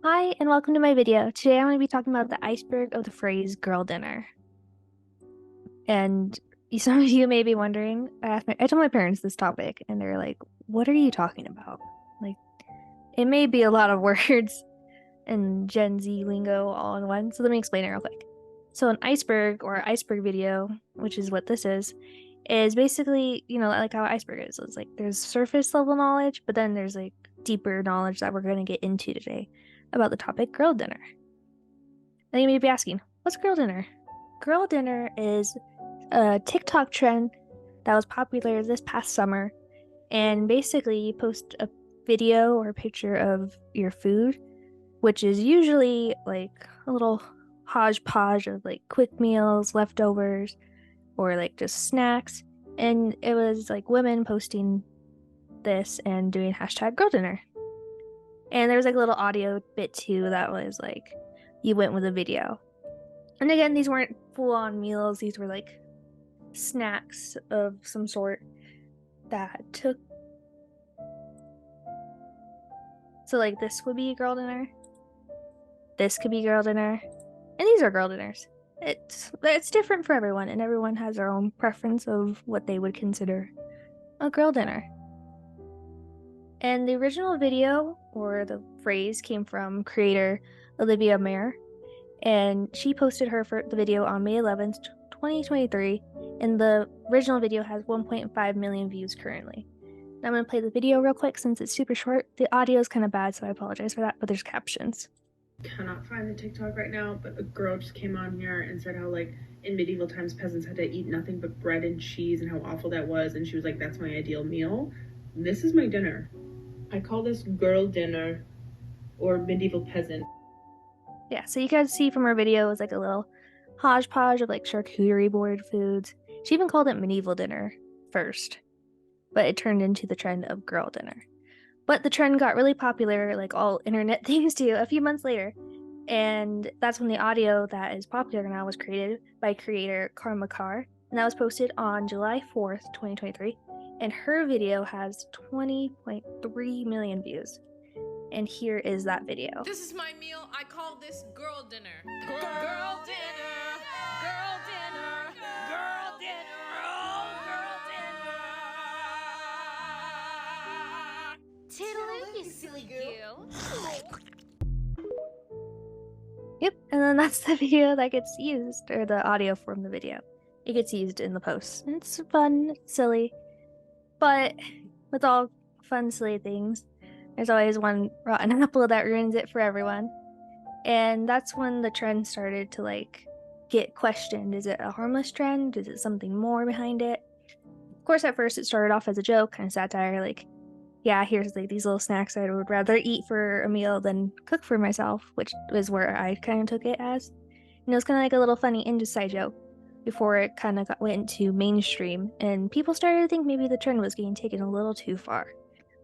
Hi, and welcome to my video. Today I'm going to be talking about the iceberg of the phrase girl dinner. And some of you may be wondering, I told my parents this topic, and they're like, what are you talking about? Like, it may be a lot of words and Gen Z lingo all in one, so let me explain it real quick. So, an iceberg or iceberg video, which is what this is basically, like how iceberg is. It's like there's surface level knowledge, but then there's like deeper knowledge that we're going to get into today about the topic girl dinner. Then you may be asking, what's girl dinner? Girl dinner is a TikTok trend that was popular this past summer. And basically, you post a video or a picture of your food, which is usually like a little hodgepodge of like quick meals, leftovers, or like just snacks. And it was like women posting this and doing hashtag girl dinner. And there was like a little audio bit too that was like you went with a video. And again, these weren't full on meals, these were like snacks of some sort that took. So, like, this would be girl dinner, this could be girl dinner, and these are girl dinners. It's different for everyone, and everyone has their own preference of what they would consider a girl dinner. And the original video or the phrase came from creator Olivia Mayer, and she posted the video on May 11th, 2023, and the original video has 1.5 million views currently. Now I'm going to play the video real quick since it's super short. The audio is kind of bad, so I apologize for that, but there's captions. Cannot find the TikTok right now, but a girl just came on here and said how, like, in medieval times, peasants had to eat nothing but bread and cheese and how awful that was, and she was like, that's my ideal meal. This is my dinner. I call this girl dinner or medieval peasant. Yeah, so you guys see from her video, it's like a little hodgepodge of like charcuterie board foods. She even called it medieval dinner first, but it turned into the trend of girl dinner. But the trend got really popular, like all internet things do, a few months later. And that's when the audio that is popular now was created by creator Karma Carr. And that was posted on July 4th, 2023. And her video has 20.3 million views. And here is that video. This is my meal. I call this girl dinner. Girl dinner. Girl dinner. Girl dinner. Oh, girl dinner. Tiddly, you silly goo. Yep, and then that's the video that gets used, or the audio from the video. It gets used in the post. It's fun, it's silly, but with all fun, silly things, there's always one rotten apple that ruins it for everyone. And that's when the trend started to like get questioned. Is it a harmless trend? Is it something more behind it? Of course, at first it started off as a joke, kind of satire, like, yeah, here's like these little snacks I would rather eat for a meal than cook for myself, which was where I kind of took it as. And it was kind of like a little funny inside joke before it kind of went into mainstream, and people started to think maybe the trend was getting taken a little too far.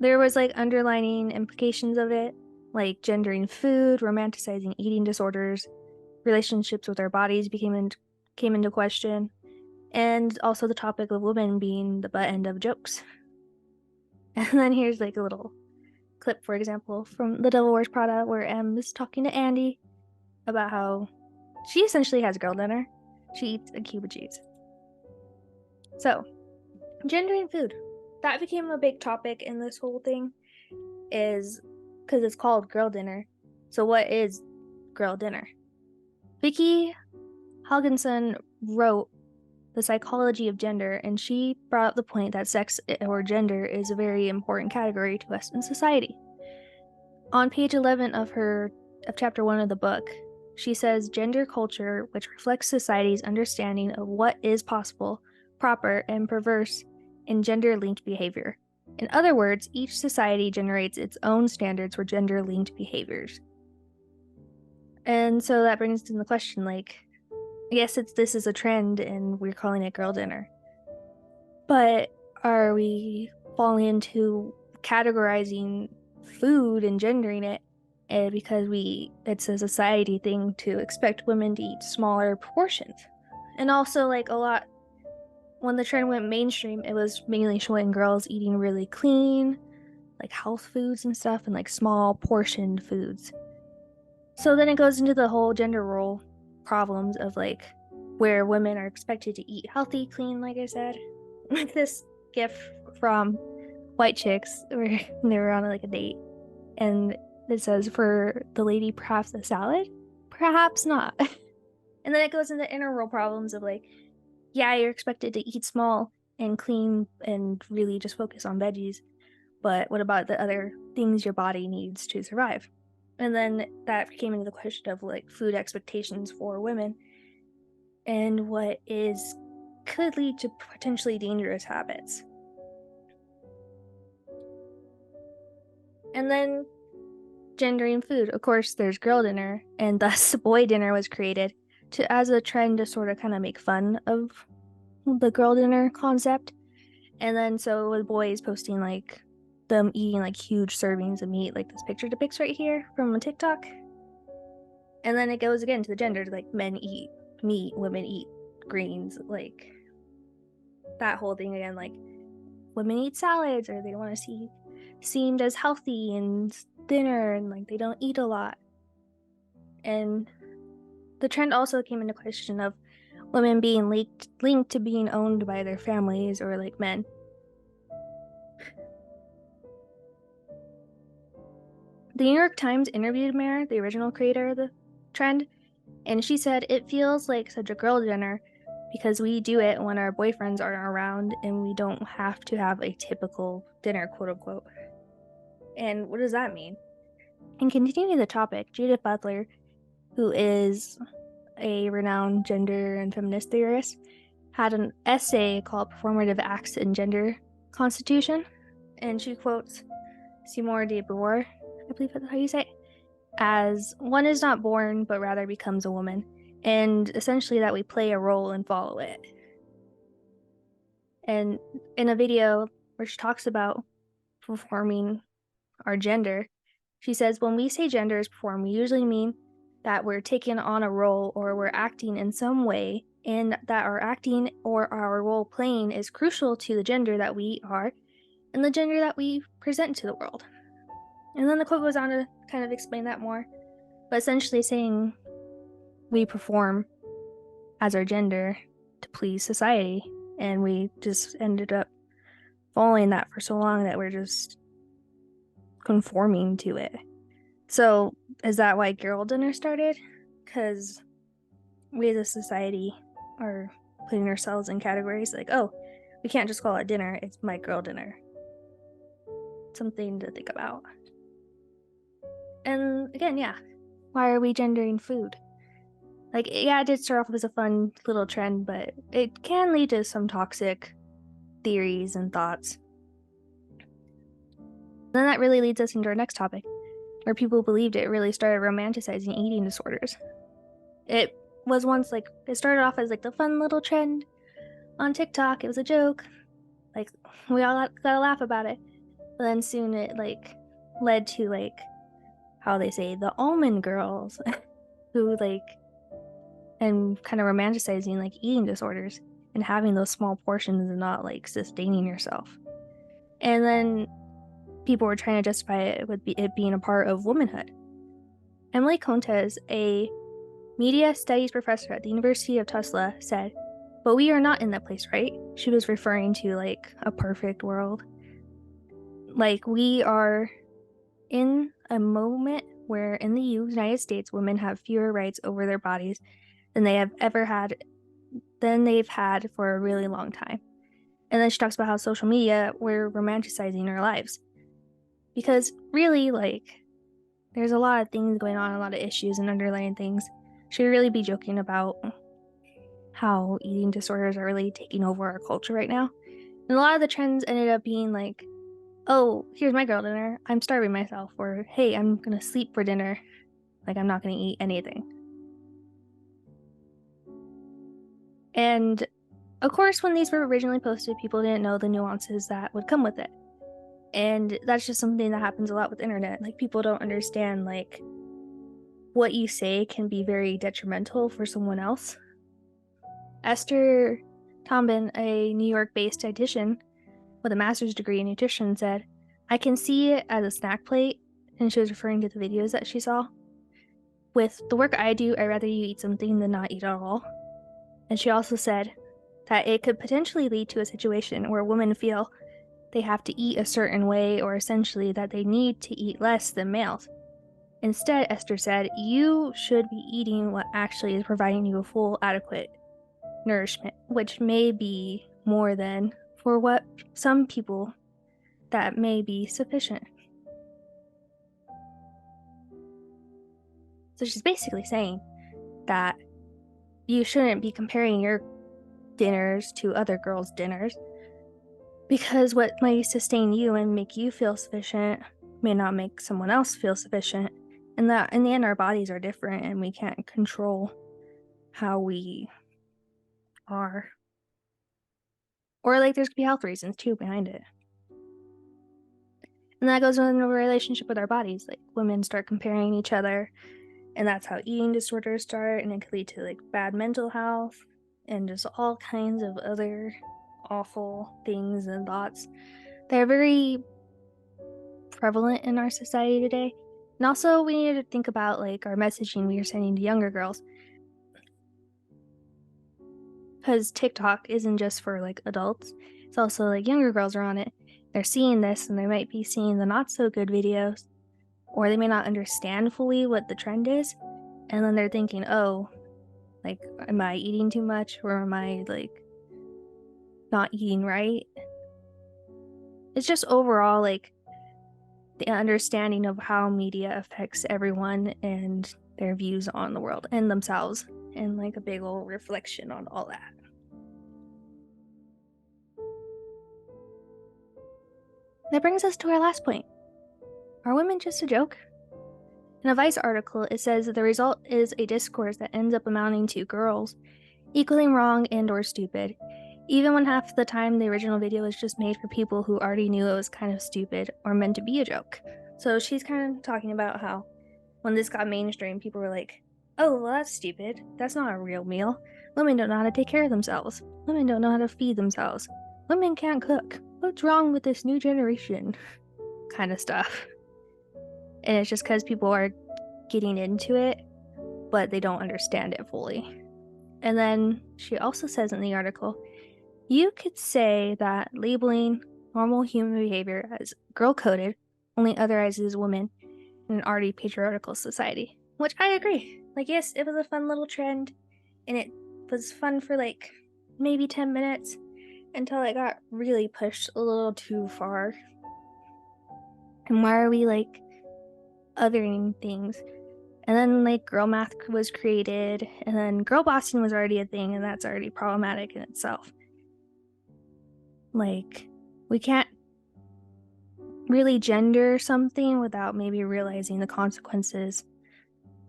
There was like underlining implications of it, like gendering food, romanticizing eating disorders, relationships with our bodies came into question, and also the topic of women being the butt end of jokes. And then here's like a little clip, for example, from The Devil Wears Prada, where M is talking to Andy about how she essentially has girl dinner. She eats a cube of cheese. So, gendering food. That became a big topic in this whole thing, is because it's called girl dinner. So, what is girl dinner? Vicky Haugenson wrote The Psychology of Gender, and she brought up the point that sex or gender is a very important category to us in society. On page 11 of chapter 1 of the book, she says gender culture, which reflects society's understanding of what is possible, proper, and perverse in gender-linked behavior. In other words, each society generates its own standards for gender-linked behaviors. And so that brings in the question, like, yes, this is a trend and we're calling it girl dinner. But are we falling into categorizing food and gendering it because it's a society thing to expect women to eat smaller portions? And also, like, a lot, when the trend went mainstream, it was mainly showing girls eating really clean, like health foods and stuff, and like small portioned foods. So then it goes into the whole gender role problems of like where women are expected to eat healthy, clean, like I said. Like this gif from White Chicks where they were on like a date, and it says, for the lady, perhaps a salad, perhaps not. And then it goes into inner role problems of like, yeah, you're expected to eat small and clean and really just focus on veggies, but what about the other things your body needs to survive? And then that came into the question of like food expectations for women and what is could lead to potentially dangerous habits. And then gendering food. Of course, there's girl dinner, and thus boy dinner was created to as a trend to sort of kind of make fun of the girl dinner concept. And then so with boys posting like them eating like huge servings of meat, like this picture depicts right here from a TikTok. And then it goes again to the gender, like men eat meat, women eat greens, like that whole thing again, like women eat salads or they want to see seemed as healthy and thinner and like they don't eat a lot. And the trend also came into question of women being linked to being owned by their families or like men. The New York Times interviewed Mare, the original creator of the trend, and she said it feels like such a girl dinner because we do it when our boyfriends aren't around and we don't have to have a typical dinner, quote unquote. And what does that mean? And continuing the topic, Judith Butler, who is a renowned gender and feminist theorist, had an essay called Performative Acts in Gender Constitution, and she quotes Seymour de Beauvoir, I believe that's how you say it, as one is not born but rather becomes a woman, and essentially that we play a role and follow it. And in a video where she talks about performing our gender, she says, when we say gender is perform, we usually mean that we're taking on a role or we're acting in some way, and that our acting or our role playing is crucial to the gender that we are and the gender that we present to the world. And then the quote goes on to kind of explain that more, but essentially saying we perform as our gender to please society, and we just ended up following that for so long that we're just conforming to it. So is that why girl dinner started? Because we as a society are putting ourselves in categories like, oh, we can't just call it dinner, it's my girl dinner. Something to think about. And again, yeah, why are we gendering food? Like, yeah, it did start off as a fun little trend, but it can lead to some toxic theories and thoughts. And then that really leads us into our next topic, where people believed it really started romanticizing eating disorders. It was once like, it started off as like the fun little trend on TikTok. It was a joke. Like, we all gotta laugh about it. But then soon it like led to like how they say the almond girls who like and kind of romanticizing like eating disorders and having those small portions and not like sustaining yourself. And then people were trying to justify it with it being a part of womanhood. Emily Contes, a media studies professor at the University of Tulsa, said, "But we are not in that place, right?" She was referring to like a perfect world. Like, we are in a moment where in the United States women have fewer rights over their bodies than they have ever had than they've had for a really long time. And then she talks about how social media, we're romanticizing our lives. Because really, like, there's a lot of things going on, a lot of issues and underlying things. Should we really be joking about how eating disorders are really taking over our culture right now? And a lot of the trends ended up being like, oh, here's my girl dinner, I'm starving myself, or hey, I'm gonna sleep for dinner, like I'm not gonna eat anything. And of course, when these were originally posted, people didn't know the nuances that would come with it. And that's just something that happens a lot with internet. Like, people don't understand like what you say can be very detrimental for someone else. Esther Tombin, a New York-based dietitian with a master's degree in nutrition, said, "I can see it as a snack plate," and she was referring to the videos that she saw. with the work I do, I'd rather you eat something than not eat at all. And she also said that it could potentially lead to a situation where women feel they have to eat a certain way, or essentially that they need to eat less than males. Instead, Esther said, you should be eating what actually is providing you a full, adequate nourishment, which may be more than, for what some people, that may be sufficient. So she's basically saying that you shouldn't be comparing your dinners to other girls' dinners, because what might sustain you and make you feel sufficient may not make someone else feel sufficient. And that in the end, our bodies are different and we can't control how we are. Or like there's gonna be health reasons too behind it. And that goes in a relationship with our bodies. Like women start comparing each other, and that's how eating disorders start, and it could lead to like bad mental health and just all kinds of other awful things and thoughts that are very prevalent in our society today. And also we need to think about like our messaging we are sending to younger girls, because TikTok isn't just for like adults, it's also like younger girls are on it. They're seeing this and they might be seeing the not so good videos, or they may not understand fully what the trend is, and then they're thinking, oh, like, am I eating too much, or am I like not eating right? It's just overall like the understanding of how media affects everyone and their views on the world and themselves, and like a big old reflection on all that. That brings us to our last point. Are women just a joke? In a Vice article, it says that the result is a discourse that ends up amounting to girls equally wrong and or stupid, even when half the time the original video was just made for people who already knew it was kind of stupid or meant to be a joke. So she's kind of talking about how when this got mainstream, people were like, oh, well, that's stupid. That's not a real meal. Women don't know how to take care of themselves. Women don't know how to feed themselves. Women can't cook. What's wrong with this new generation? Kind of stuff. And it's just because people are getting into it, but they don't understand it fully. And then she also says in the article, you could say that labeling normal human behavior as girl-coded only otherizes women in an already patriarchal society, which I agree. Like, yes, it was a fun little trend, and it was fun for like maybe 10 minutes until it got really pushed a little too far. And why are we like othering things? And then like girl math was created, and then girl bossing was already a thing, and that's already problematic in itself. Like, we can't really gender something without maybe realizing the consequences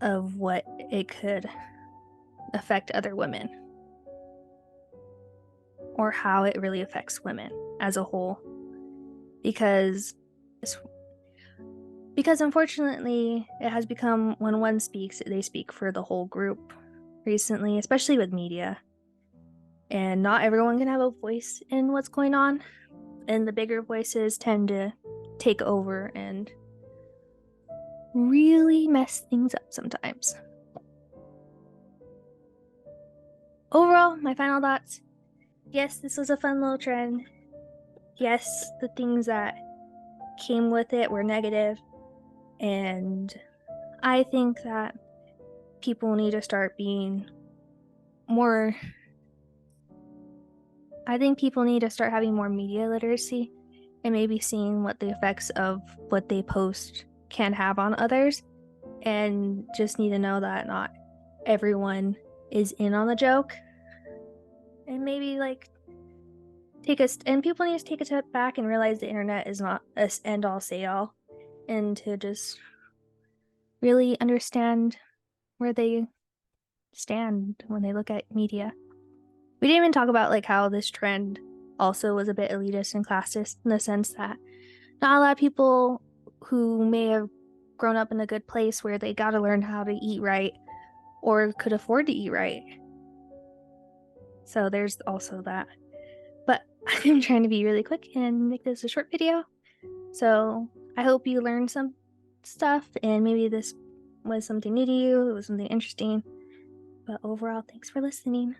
of what it could affect other women, or how it really affects women as a whole. Because unfortunately it has become, when one speaks, they speak for the whole group recently, especially with media, and not everyone can have a voice in what's going on, and the bigger voices tend to take over and really mess things up sometimes. Overall, my final thoughts: yes, this was a fun little trend. Yes, the things that came with it were negative, and I think that people need to start being more, I think people need to start having more media literacy and maybe seeing what the effects of what they post can have on others, and just need to know that not everyone is in on the joke, and maybe like and people need to take a step back and realize the internet is not a end all say all, and to just really understand where they stand when they look at media. We didn't even talk about like how this trend also was a bit elitist and classist, in the sense that not a lot of people who may have grown up in a good place where they got to learn how to eat right or could afford to eat right. So there's also that. But I'm trying to be really quick and make this a short video. So I hope you learned some stuff, and maybe this was something new to you, it was something interesting. But overall, thanks for listening.